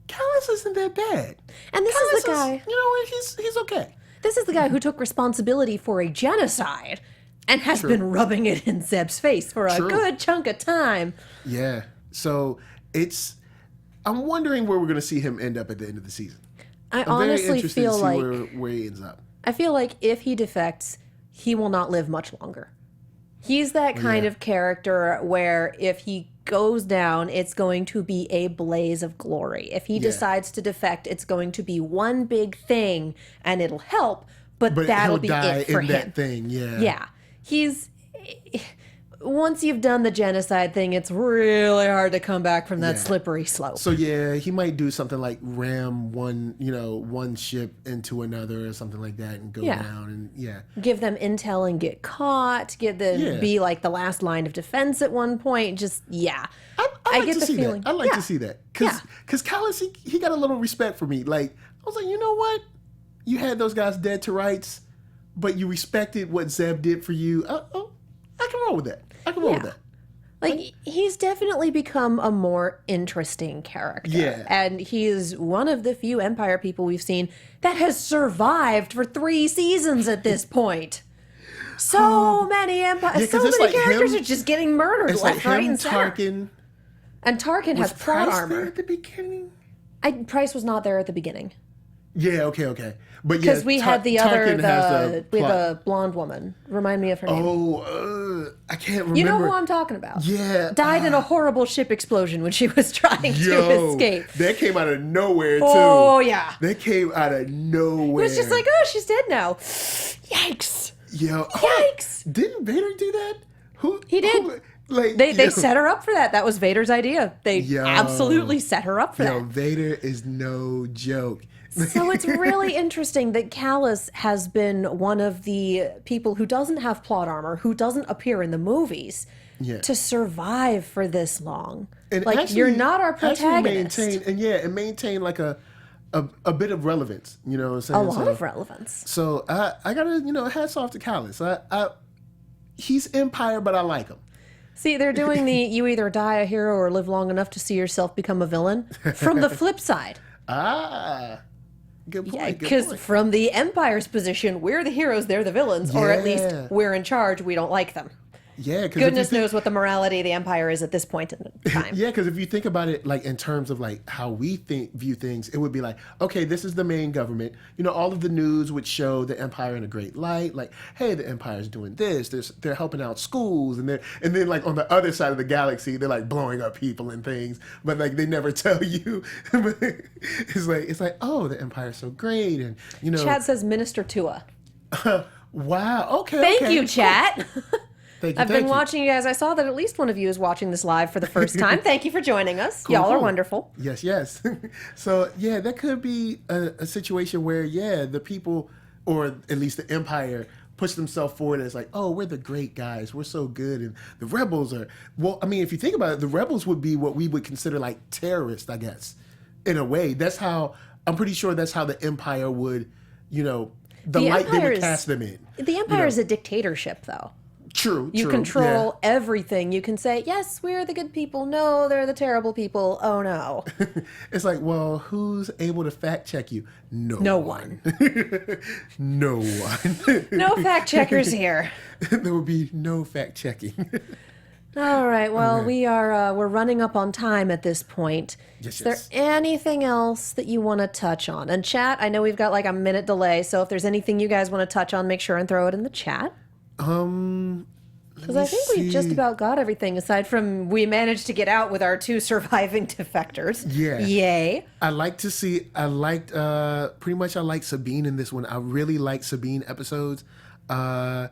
Speaker 3: Kallus isn't that bad.
Speaker 1: And this is the guy.
Speaker 3: You know what? He's okay.
Speaker 1: This is the guy who took responsibility for a genocide and has been rubbing it in Zeb's face for a good chunk of time.
Speaker 3: Yeah. So I'm wondering where we're going to see him end up at the end of the season.
Speaker 1: I
Speaker 3: I'm
Speaker 1: honestly
Speaker 3: very interested
Speaker 1: feel
Speaker 3: to see
Speaker 1: like
Speaker 3: where he ends up.
Speaker 1: I feel like if he defects, he will not live much longer. He's that kind of character where if he goes down, it's going to be a blaze of glory. If he decides to defect, it's going to be one big thing and it'll help, but that'll
Speaker 3: he'll
Speaker 1: be
Speaker 3: die
Speaker 1: it for
Speaker 3: in
Speaker 1: him.
Speaker 3: that thing. Yeah.
Speaker 1: Yeah. Once you've done the genocide thing, it's really hard to come back from that slippery slope.
Speaker 3: So yeah, he might do something like ram one ship into another or something like that and go down and
Speaker 1: Give them intel and get caught. Get them be like the last line of defense at one point. Just
Speaker 3: I like
Speaker 1: get
Speaker 3: to
Speaker 1: the
Speaker 3: see
Speaker 1: feeling.
Speaker 3: that. I like to see that because Kallus he got a little respect for me. Like I was like, you know what, you had those guys dead to rights, but you respected what Zeb did for you. I can roll with that. I can roll with that.
Speaker 1: Like, he's definitely become a more interesting character.
Speaker 3: Yeah.
Speaker 1: And he is one of the few Empire people we've seen that has survived for 3 seasons at this point. So many Empire, so many
Speaker 3: like
Speaker 1: characters
Speaker 3: him-
Speaker 1: are just getting murdered
Speaker 3: It's
Speaker 1: left,
Speaker 3: like
Speaker 1: right,
Speaker 3: him,
Speaker 1: and center.
Speaker 3: Tarkin.
Speaker 1: And Tarkin has
Speaker 3: Was
Speaker 1: plot
Speaker 3: Price there
Speaker 1: armor.
Speaker 3: at the beginning?
Speaker 1: Price was not there at the beginning.
Speaker 3: Yeah, okay. But
Speaker 1: Because we had the
Speaker 3: Tarkin has
Speaker 1: other,
Speaker 3: the plot.
Speaker 1: the blonde woman. Remind me of her name.
Speaker 3: I can't remember.
Speaker 1: You know who I'm talking about.
Speaker 3: Yeah.
Speaker 1: Died in a horrible ship explosion when she was trying to escape.
Speaker 3: That came out of nowhere, too.
Speaker 1: Oh, yeah.
Speaker 3: That came out of nowhere.
Speaker 1: It was just like, oh, she's dead now. Yikes. Yikes.
Speaker 3: Didn't Vader do that?
Speaker 1: He did. They set her up for that. That was Vader's idea. They absolutely set her up for that.
Speaker 3: Vader is no joke.
Speaker 1: So it's really interesting that Kallus has been one of the people who doesn't have plot armor, who doesn't appear in the movies, to survive for this long.
Speaker 3: And
Speaker 1: like,
Speaker 3: actually,
Speaker 1: you're not our protagonist.
Speaker 3: Maintain like a bit of relevance. You know what I'm saying?
Speaker 1: A lot of relevance.
Speaker 3: So I gotta, hats off to Kallus. He's Empire, but I like him.
Speaker 1: See, they're doing the you either die a hero or live long enough to see yourself become a villain from the flip side.
Speaker 3: Good point.
Speaker 1: Yeah,
Speaker 3: good
Speaker 1: because
Speaker 3: point.
Speaker 1: from the Empire's position, we're the heroes, they're the villains, or at least
Speaker 3: Yeah.
Speaker 1: we're in charge, we don't like them.
Speaker 3: Yeah, because
Speaker 1: Goodness knows what the morality of the Empire is at this point in time.
Speaker 3: Yeah, because if you think about it, like in terms of like how we view things, it would be like, okay, this is the main government. You know, all of the news would show the Empire in a great light. Like, hey, the Empire's doing this. They're helping out schools, and then like on the other side of the galaxy, they're like blowing up people and things. But like they never tell you. it's like, oh, the Empire's so great, and you know.
Speaker 1: Chad says Minister Tua.
Speaker 3: Wow. Okay.
Speaker 1: Thank
Speaker 3: okay,
Speaker 1: you,
Speaker 3: cool.
Speaker 1: chat.
Speaker 3: Thank you.
Speaker 1: I've
Speaker 3: thank
Speaker 1: been
Speaker 3: you.
Speaker 1: watching you guys. I saw that at least one of you is watching this live for the first time. Thank you for joining us.
Speaker 3: Cool,
Speaker 1: Y'all are
Speaker 3: cool.
Speaker 1: wonderful.
Speaker 3: Yes, yes. So yeah, that could be a situation where the people, or at least the Empire, push themselves forward as like, oh, we're the great guys, we're so good, and the rebels are. Well, I mean, if you think about it, the rebels would be what we would consider like terrorists, I guess, in a way. That's how I'm pretty sure that's how the Empire would, the light they would cast them in.
Speaker 1: The Empire is a dictatorship, though.
Speaker 3: True.
Speaker 1: You control everything. You can say, yes, we're the good people. No, they're the terrible people. Oh, no.
Speaker 3: It's like, well, who's able to fact check you?
Speaker 1: No one.
Speaker 3: No one.
Speaker 1: No fact checkers here.
Speaker 3: There will be no fact checking.
Speaker 1: All right. Well, we're running up on time at this point.
Speaker 3: Yes,
Speaker 1: Is there anything else that you want to touch on? And chat, I know we've got like a minute delay, so if there's anything you guys want to touch on, make sure and throw it in the chat. Because I think we just about got everything, aside from we managed to get out with our 2 surviving defectors.
Speaker 3: Yeah.
Speaker 1: Yay.
Speaker 3: I liked Sabine in this one. I really liked Sabine episodes. And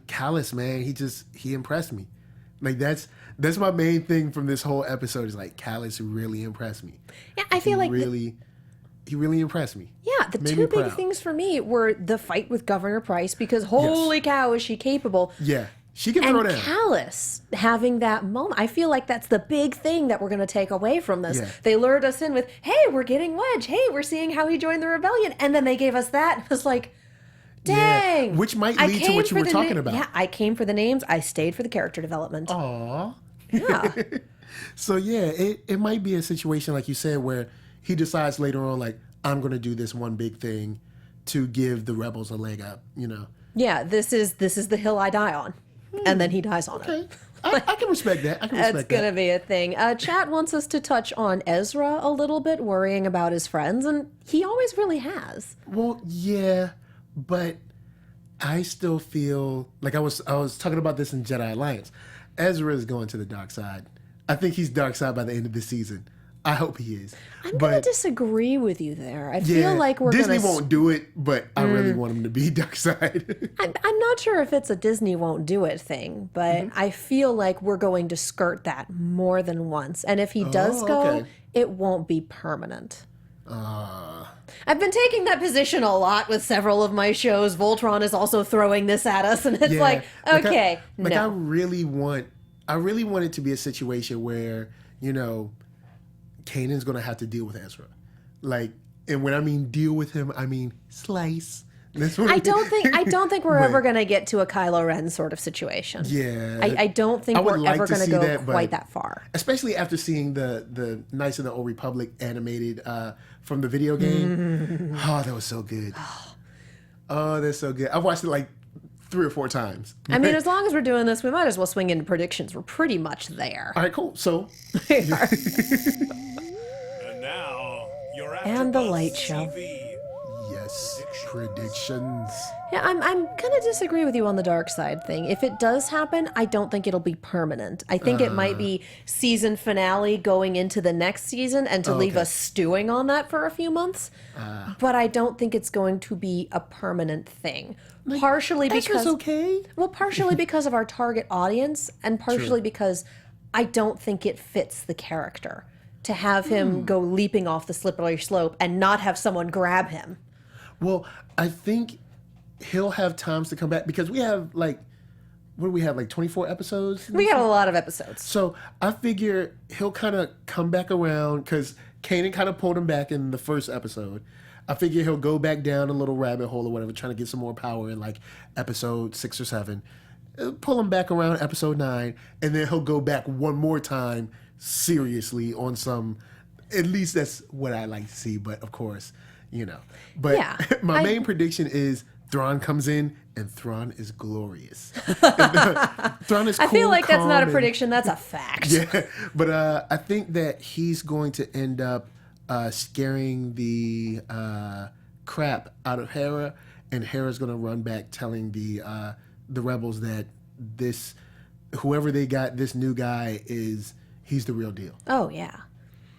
Speaker 3: Kallus, man, he impressed me. Like that's my main thing from this whole episode is like Kallus really impressed me.
Speaker 1: Yeah, I feel like
Speaker 3: he really impressed me.
Speaker 1: Yeah, the
Speaker 3: Made
Speaker 1: two
Speaker 3: me
Speaker 1: big
Speaker 3: proud.
Speaker 1: things for me were the fight with Governor Price, because holy cow, is she capable.
Speaker 3: Yeah. She can
Speaker 1: And
Speaker 3: throw down.
Speaker 1: Kallus having that moment. I feel like that's the big thing that we're going to take away from this.
Speaker 3: Yeah.
Speaker 1: They lured us in with, hey, we're getting Wedge. Hey, we're seeing how he joined the rebellion. And then they gave us that. It was like, dang.
Speaker 3: Yeah. Which might
Speaker 1: I
Speaker 3: lead to
Speaker 1: came
Speaker 3: what you
Speaker 1: for
Speaker 3: were
Speaker 1: the
Speaker 3: talking about.
Speaker 1: Yeah, I came for the names. I stayed for the character development.
Speaker 3: Aw.
Speaker 1: Yeah.
Speaker 3: So yeah, it might be a situation like you said where he decides later on like I'm going to do this one big thing to give the rebels a leg up,
Speaker 1: Yeah, this is the hill I die on. And then he dies on
Speaker 3: Okay.
Speaker 1: it.
Speaker 3: I can respect that. I can respect
Speaker 1: That's
Speaker 3: that.
Speaker 1: going to be a thing. Chat wants us to touch on Ezra a little bit, worrying about his friends, and he always really has.
Speaker 3: Well, yeah, but I still feel like I was talking about this in Jedi Alliance. Ezra is going to the dark side. I think he's dark side by the end of the season. I hope he is.
Speaker 1: I'm going to disagree with you there. I feel like we're
Speaker 3: Disney
Speaker 1: going to...
Speaker 3: won't do it, but I really want him to be dark side.
Speaker 1: I'm not sure if it's a Disney won't do it thing, but I feel like we're going to skirt that more than once. And if he does go,
Speaker 3: okay.
Speaker 1: it won't be permanent. I've been taking that position a lot with several of my shows. Voltron is also throwing this at us, and it's like, okay,
Speaker 3: I
Speaker 1: no.
Speaker 3: really want it to be a situation where, Kanan's going to have to deal with Ezra. Like, and when I mean deal with him, I mean slice. That's what
Speaker 1: I don't think we're ever going to get to a Kylo Ren sort of situation.
Speaker 3: Yeah.
Speaker 1: I don't think we're ever going to go
Speaker 3: that,
Speaker 1: quite that far.
Speaker 3: Especially after seeing the Knights of the Old Republic animated from the video game. Oh, that was so good. Oh, that's so good. I've watched it like 3 or 4 times.
Speaker 1: I mean, as long as we're doing this, we might as well swing into predictions. We're pretty much there.
Speaker 3: All right, cool. So,
Speaker 2: And now, you're
Speaker 1: And the
Speaker 2: AfterBuzz
Speaker 1: light show.
Speaker 2: TV.
Speaker 3: yes, predictions.
Speaker 1: Yeah, I'm gonna disagree with you on the dark side thing. If it does happen, I don't think it'll be permanent. I think it might be season finale going into the next season, and to leave us stewing on that for a few months. But I don't think it's going to be a permanent thing. Partially because
Speaker 3: Ezra's okay.
Speaker 1: Well, partially because of our target audience, and partially because I don't think it fits the character to have him go leaping off the slippery slope and not have someone grab him.
Speaker 3: Well, I think he'll have times to come back because we have like, what do we have, like 24 episodes?
Speaker 1: We got a lot of episodes.
Speaker 3: So I figure he'll kind of come back around because Kanan kind of pulled him back in the first episode. I figure he'll go back down a little rabbit hole or whatever, trying to get some more power in like episode 6 or 7. Pull him back around episode 9, and then he'll go back one more time seriously on some. At least that's what I like to see. But of course, But
Speaker 1: Yeah,
Speaker 3: my main prediction is Thrawn comes in and Thrawn is glorious. Thrawn is cool,
Speaker 1: I feel like that's not a
Speaker 3: calm,
Speaker 1: prediction. That's a fact.
Speaker 3: Yeah, but I think that he's going to end up scaring the crap out of Hera, and Hera's going to run back telling the rebels that whoever they got, this new guy he's the real deal.
Speaker 1: Oh, yeah.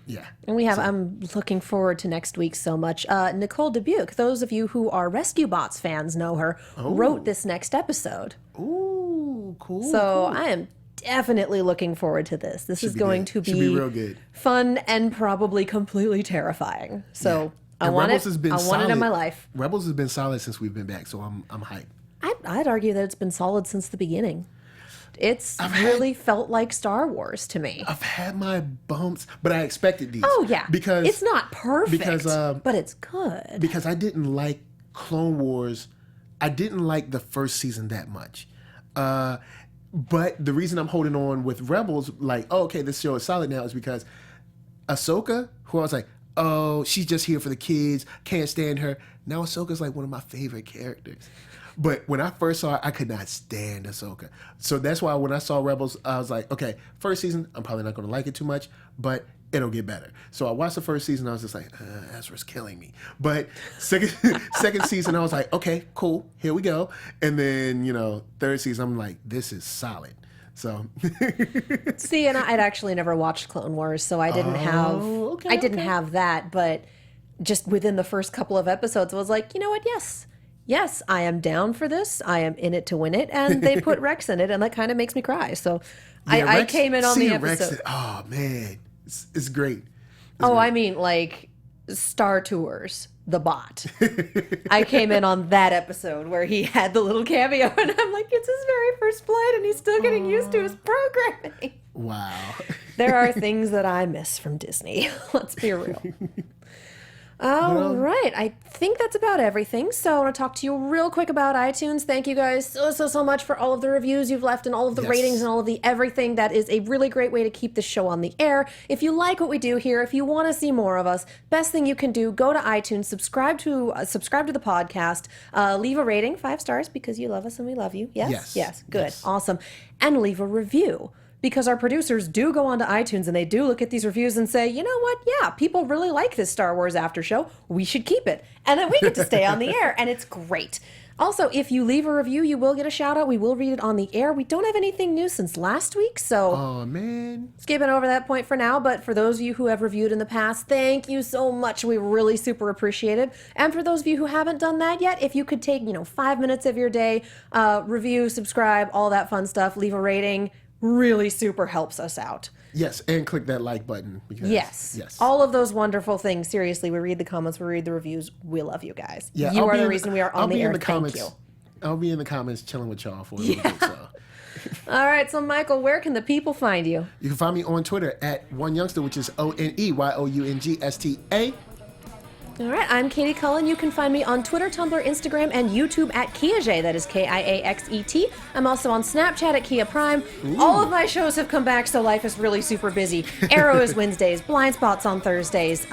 Speaker 3: Yeah.
Speaker 1: And I'm looking forward to next week so much. Nicole Dubuque, those of you who are Rescue Bots fans know her, wrote this next episode.
Speaker 3: Ooh, cool.
Speaker 1: So I am definitely looking forward to this. This is going to be
Speaker 3: real good.
Speaker 1: Fun and probably completely terrifying. So I want it. I want it in my life.
Speaker 3: Rebels has been solid since we've been back, so I'm hyped.
Speaker 1: I'd argue that it's been solid since the beginning. It's really felt like Star Wars to me.
Speaker 3: I've had my bumps, but I expected these.
Speaker 1: Oh yeah,
Speaker 3: because
Speaker 1: it's not perfect, but it's good.
Speaker 3: Because I didn't like Clone Wars. I didn't like the first season that much. But the reason I'm holding on with Rebels, like, oh, okay, this show is solid now, is because Ahsoka, who I was like, oh, she's just here for the kids, can't stand her. Now Ahsoka's like one of my favorite characters. But when I first saw her, I could not stand Ahsoka. So that's why when I saw Rebels, I was like, okay, first season, I'm probably not going to like it too much, but it'll get better. So I watched the first season, I was just like, Ezra's killing me. But second season, I was like, okay, cool, here we go. And then, third season, I'm like, this is solid. So
Speaker 1: see, and I'd actually never watched Clone Wars, so I didn't have that. But just within the first couple of episodes, I was like, you know what? Yes, I am down for this. I am in it to win it, and they put Rex in it, and that kind of makes me cry. So I came in on the episode.
Speaker 3: Rex, oh man, it's great.
Speaker 1: I mean, like Star Tours, the bot. I came in on that episode where he had the little cameo, and I'm like, it's his very first flight, and he's still getting used to his programming.
Speaker 3: Wow.
Speaker 1: There are things that I miss from Disney. Let's be real. All right. I think that's about everything. So I want to talk to you real quick about iTunes. Thank you guys so much for all of the reviews you've left and all of the ratings and all of the everything. That is a really great way to keep the show on the air. If you like what we do here, if you want to see more of us, best thing you can do, go to iTunes, subscribe to the podcast, leave a rating, 5 stars, because you love us and we love you. Yes? Yes. Good. Yes. Awesome. And leave a review. Because our producers do go onto iTunes and they do look at these reviews and say, you know what? Yeah, people really like this Star Wars after show. We should keep it. And then we get to stay on the air, and it's great. Also, if you leave a review, you will get a shout out. We will read it on the air. We don't have anything new since last week, so
Speaker 3: oh man,
Speaker 1: skipping over that point for now. But for those of you who have reviewed in the past, thank you so much. We really super appreciate it. And for those of you who haven't done that yet, if you could take 5 minutes of your day, review, subscribe, all that fun stuff, leave a rating. Really super helps us out.
Speaker 3: Yes, and click that like button. Because,
Speaker 1: yes. All of those wonderful things. Seriously, we read the comments, we read the reviews. We love you guys. Yeah, you are the reason we are on the air. Thank you.
Speaker 3: I'll be in the comments chilling with y'all for a little bit. So.
Speaker 1: All right, so Michael, where can the people find you?
Speaker 3: You can find me on Twitter at OneYoungsta, which is ONEYOUNGSTA.
Speaker 1: All right, I'm Katie Cullen. You can find me on Twitter, Tumblr, Instagram, and YouTube at Kiaxet. That is KIAXET. I'm also on Snapchat at Kia Prime. Ooh. All of my shows have come back, so life is really super busy. Arrow is Wednesdays, Blind Spots on Thursdays.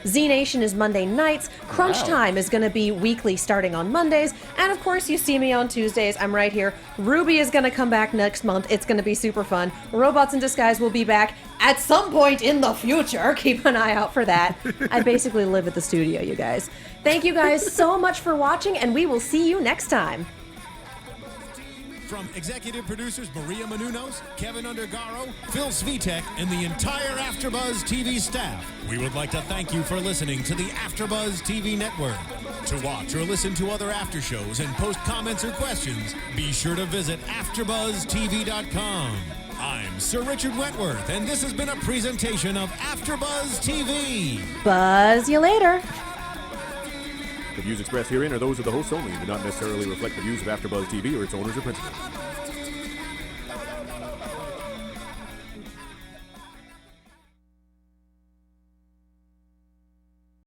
Speaker 1: Z Nation is Monday nights. Crunch Time is going to be weekly starting on Mondays. And of course, you see me on Tuesdays. I'm right here. Ruby is going to come back next month. It's going to be super fun. Robots in Disguise will be back at some point in the future. Keep an eye out for that. I basically live at the studio, you guys. Thank you guys so much for watching, and we will see you next time.
Speaker 2: From executive producers Maria Menounos, Kevin Undergaro, Phil Svitek, and the entire AfterBuzz TV staff, we would like to thank you for listening to the AfterBuzz TV network. To watch or listen to other after shows and post comments or questions, be sure to visit AfterBuzzTV.com. I'm Sir Richard Wentworth, and this has been a presentation of AfterBuzz TV.
Speaker 1: Buzz you later.
Speaker 4: The views expressed herein are those of the hosts only and do not necessarily reflect the views of AfterBuzz TV or its owners or principals.